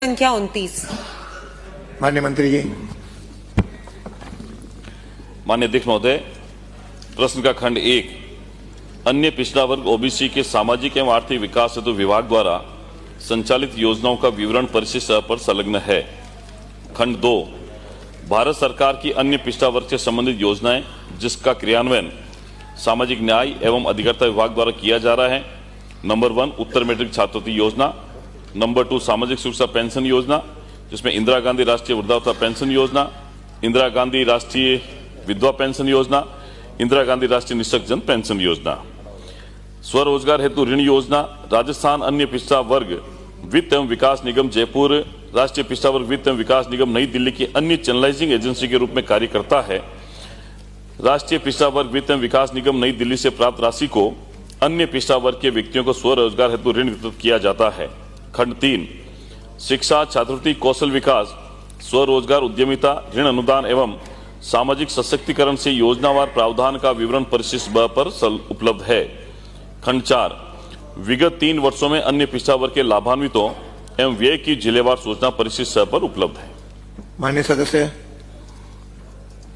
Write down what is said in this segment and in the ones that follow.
संख्या 29। माननीय मंत्री जी। माननीय अध्यक्ष महोदय, प्रश्न का खंड 1 अन्य पिछड़ा वर्ग ओबीसी के सामाजिक एवं आर्थिक विकास हेतु विभाग द्वारा संचालित योजनाओं का विवरण परिशिष्ट पर संलग्न है। खंड 2 भारत सरकार की अन्य पिछड़ा वर्ग से संबंधित योजनाएं जिसका क्रियान्वयन सामाजिक न्याय एवं अधिकारिता विभाग द्वारा किया जा रहा है। नंबर 1 उत्तर मैट्रिक छात्रवृत्ति योजना, नंबर 2 सामाजिक सुरक्षा पेंशन योजना जिसमें इंदिरा गांधी राष्ट्रीय वृद्धावस्था पेंशन योजना, इंदिरा गांधी राष्ट्रीय विधवा पेंशन योजना, इंदिरा गांधी राष्ट्रीय निःशक्तजन पेंशन योजना, स्वरोजगार हेतु ऋण योजना, राजस्थान अन्य पिछड़ा वर्ग वित्त एवं विकास निगम जयपुर, राष्ट्रीय पिछड़ा वर्ग वित्त एवं विकास निगम नई दिल्ली की अन्य चैनलाइजिंग एजेंसी के रूप में कार्य करता है। राष्ट्रीय पिछड़ा वर्ग वित्त एवं विकास निगम नई दिल्ली से प्राप्त राशि को अन्य पिछड़ा वर्ग के व्यक्तियों को स्वरोजगार हेतु ऋण वितरित किया जाता है। खंड 3 शिक्षा, छात्रवृत्ति, कौशल विकास, स्वरोजगार, उद्यमिता, ऋण अनुदान एवं सामाजिक सशक्तिकरण से योजनावार प्रावधान का विवरण परिशिष्ट ब पर उपलब्ध है। खंड 4 विगत 3 वर्षों में अन्य पिछड़ा वर्ग के लाभान्वितों एवं व्यय की जिलेवार सूचना परिशिष्ट पर उपलब्ध है। माननीय सदस्य।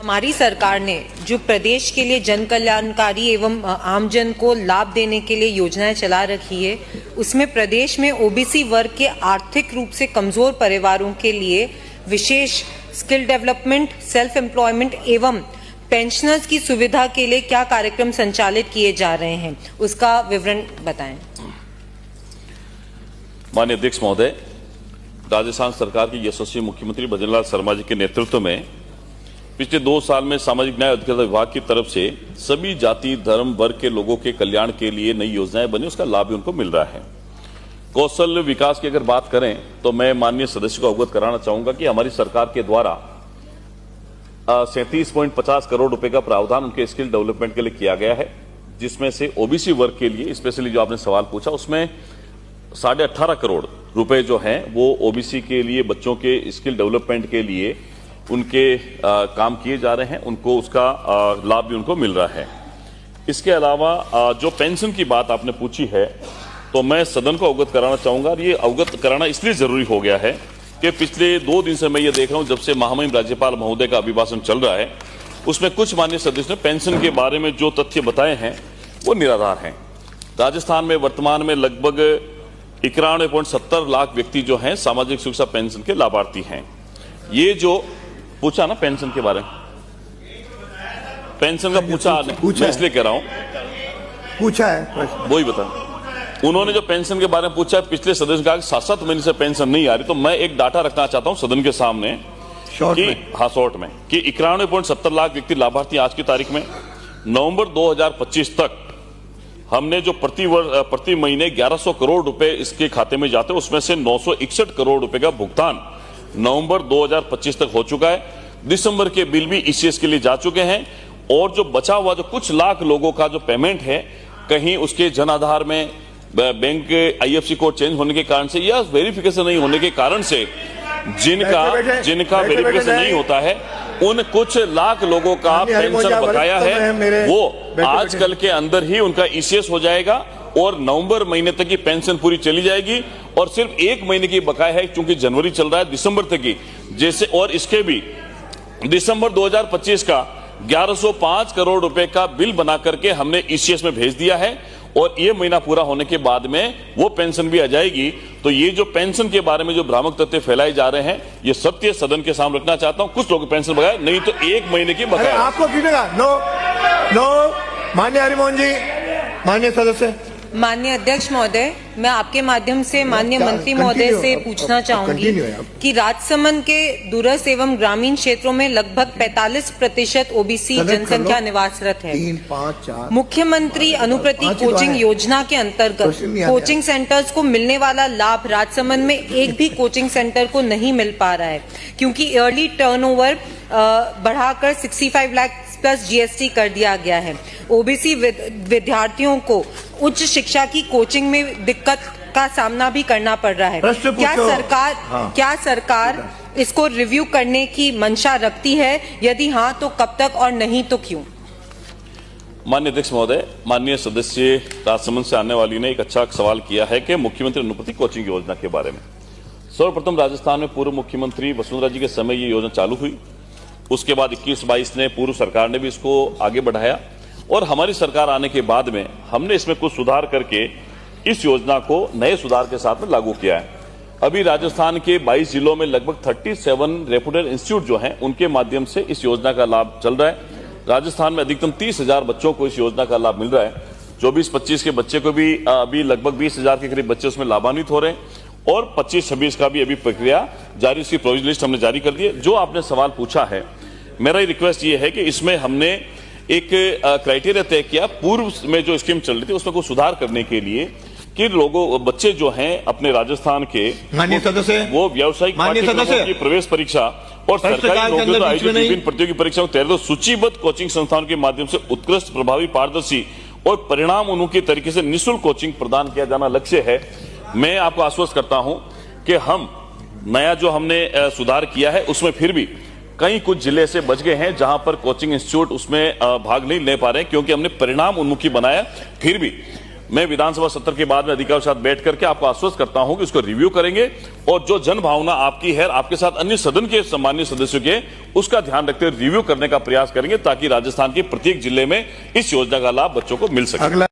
हमारी सरकार ने जो प्रदेश के लिए जन कल्याणकारी एवं आमजन को लाभ देने के लिए योजनाएं चला रखी है, उसमें प्रदेश में ओबीसी वर्ग के आर्थिक रूप से कमजोर परिवारों के लिए विशेष स्किल डेवलपमेंट, सेल्फ एम्प्लॉयमेंट एवं पेंशनर्स की सुविधा के लिए क्या कार्यक्रम संचालित किए जा रहे हैं, उसका विवरण बताएं। माननीय अध्यक्ष महोदय, राजस्थान सरकार की यशस्वी मुख्यमंत्री भजनलाल शर्मा जी के नेतृत्व में पिछले 2 साल में सामाजिक न्याय अधिकारिता विभाग की तरफ से सभी जाति धर्म वर्ग के लोगों के कल्याण के लिए नई योजनाएं बनी, उसका लाभ भी उनको मिल रहा है। कौशल विकास की अगर बात करें तो मैं माननीय सदस्य को अवगत कराना चाहूंगा कि हमारी सरकार के द्वारा 37.50 करोड़ रुपए का प्रावधान उनके स्किल डेवलपमेंट के लिए किया गया है, जिसमें से ओबीसी वर्ग के लिए स्पेशली जो आपने सवाल पूछा उसमें 18.5 करोड़ रुपए जो हैं वो ओबीसी के लिए बच्चों के स्किल डेवलपमेंट के लिए उनके काम किए जा रहे हैं, उनको उसका लाभ भी उनको मिल रहा है। इसके अलावा जो पेंशन की बात आपने पूछी है तो मैं सदन को अवगत कराना चाहूंगा। ये अवगत कराना इसलिए जरूरी हो गया है कि पिछले 2 दिन से मैं ये देख रहा हूं, जब से महामहिम राज्यपाल महोदय का अभिभाषण चल रहा है उसमें कुछ माननीय सदस्य ने पेंशन के बारे में जो तथ्य बताए हैं वो निराधार हैं। राजस्थान में वर्तमान में लगभग 91.70 लाख व्यक्ति जो हैं सामाजिक सुरक्षा पेंशन के लाभार्थी हैं। ये जो पूछा ना पेंशन के बारे में, पेंशन का पूछा मैं इसलिए कह रहा हूं, पूछा है वही बता। उन्होंने जो पेंशन के बारे में पूछा है, पिछले सदस्य कहा कि 7-7 महीने से पेंशन नहीं आ रही, तो मैं एक डाटा रखना चाहता हूं सदन के सामने शॉर्ट में कि 91.70 लाख व्यक्ति लाभार्थी आज की तारीख में। नवंबर 2025 तक हमने जो प्रति महीने 1100 करोड़ रुपए इसके खाते में जाते, उसमें से 961 करोड़ रुपए का भुगतान नवंबर 2025 तक हो चुका है। दिसंबर के बिल भी ईसीएस के लिए जा चुके हैं और जो बचा हुआ जो कुछ लाख लोगों का जो पेमेंट है, कहीं उसके जन आधार में बैंक आईएफएससी कोड चेंज होने के कारण से या वेरिफिकेशन नहीं होने के कारण से जिनका वेरिफिकेशन नहीं होता है, उन कुछ लाख लोगों का पेंशन बकाया है, वो आजकल के अंदर ही उनका ईसीएस हो जाएगा और नवंबर महीने तक की पेंशन पूरी चली जाएगी और सिर्फ 1 महीने की बकाया है, क्योंकि जनवरी चल रहा है, दिसंबर तक की जैसे, और इसके भी दिसंबर 2025 का 1105 करोड़ रुपए का बिल बना करके हमने ईसीएस में भेज दिया है और ये महीना पूरा होने के बाद में वो पेंशन भी आ जाएगी। तो ये जो पेंशन के बारे में जो भ्रामक तथ्य फैलाए जा रहे हैं, ये सत्य सदन के सामने रखना चाहता हूं। कुछ लोग पेंशन बकाया, नहीं तो 1 महीने की बकाया। आपको गिनेगा। नो माननीय हरिमोहन जी। माननीय सदस्य। माननीय अध्यक्ष महोदय, मैं आपके माध्यम से माननीय मंत्री महोदय से पूछना चाहूंगी कि राजसमंद के दूरस्थ एवं ग्रामीण क्षेत्रों में लगभग 45% ओबीसी जनसंख्या निवासरत है। 3, 5, 4 मुख्यमंत्री अनुप्रति कोचिंग योजना के अंतर्गत कोचिंग सेंटर्स को मिलने वाला लाभ राजसमंद में एक भी कोचिंग सेंटर को नहीं मिल पा रहा है, क्योंकि ईयरली टर्नओवर बढ़ाकर 65 लाख प्लस जीएसटी कर दिया गया है। ओबीसी विद्यार्थियों को उच्च शिक्षा की कोचिंग में दिक्कत का सामना भी करना पड़ रहा है। क्या सरकार इसको रिव्यू करने की मंशा रखती है? यदि हाँ तो कब तक और नहीं तो क्यों? माननीय अध्यक्ष महोदय, माननीय सदस्य राजसमंद से आने वाली ने एक अच्छा सवाल किया है कि मुख्यमंत्री अनुप्रति कोचिंग योजना के बारे में। सर्वप्रथम राजस्थान में पूर्व मुख्यमंत्री वसुंधरा जी के समय ये योजना चालू हुई। उसके बाद 21-22 ने पूर्व सरकार ने भी इसको आगे बढ़ाया और हमारी सरकार आने के बाद में हमने इसमें कुछ सुधार करके इस योजना को नए सुधार के साथ में लागू किया है। अभी राजस्थान के 22 जिलों में लगभग 37 रेपुटेड इंस्टीट्यूट जो हैं उनके माध्यम से इस योजना का लाभ चल रहा है। राजस्थान में अधिकतम 30,000 बच्चों को इस योजना का लाभ मिल रहा है। 24-25 के बच्चे को भी अभी लगभग 20,000 के करीब बच्चे उसमें लाभान्वित हो रहे हैं और 25-26 का भी अभी प्रक्रिया जारी, इसकी प्रोविजन लिस्ट हमने जारी कर दी है। जो आपने सवाल पूछा है, मेरा रिक्वेस्ट ये है कि इसमें हमने एक क्राइटेरिया तय किया पूर्व में जो स्कीम चल रही थी उसमें कुछ सुधार करने के लिए कि लोगों बच्चे जो हैं अपने राजस्थान के माननीय सदस्य, वो व्यावसायिक पाठ्यक्रमों की प्रवेश परीक्षा और सरकारी नौकरियों आयोजित विभिन्न प्रतियोगी परीक्षाओं को तैयार सूचीबद्ध कोचिंग संस्थानों के माध्यम से उत्कृष्ट, प्रभावी, पारदर्शी और परिणाम उन्मुखी तरीके से निःशुल्क कोचिंग प्रदान किया जाना लक्ष्य है। मैं आपको आश्वस्त करता हूं कि हम नया जो हमने सुधार किया है उसमें फिर भी कई कुछ जिले से बच गए हैं जहां पर कोचिंग इंस्टीट्यूट उसमें भाग नहीं ले पा रहे हैं क्योंकि हमने परिणाम उन्मुखी बनाया। फिर भी मैं विधानसभा सत्र के बाद में अधिकारियों के साथ बैठ करके आपको आश्वस्त करता हूं कि उसको रिव्यू करेंगे और जो जन भावना आपकी है, आपके साथ अन्य सदन के सम्मानीय सदस्यों के, उसका ध्यान रखते हुए रिव्यू करने का प्रयास करेंगे ताकि राजस्थान के प्रत्येक जिले में इस योजना का लाभ बच्चों को मिल सके।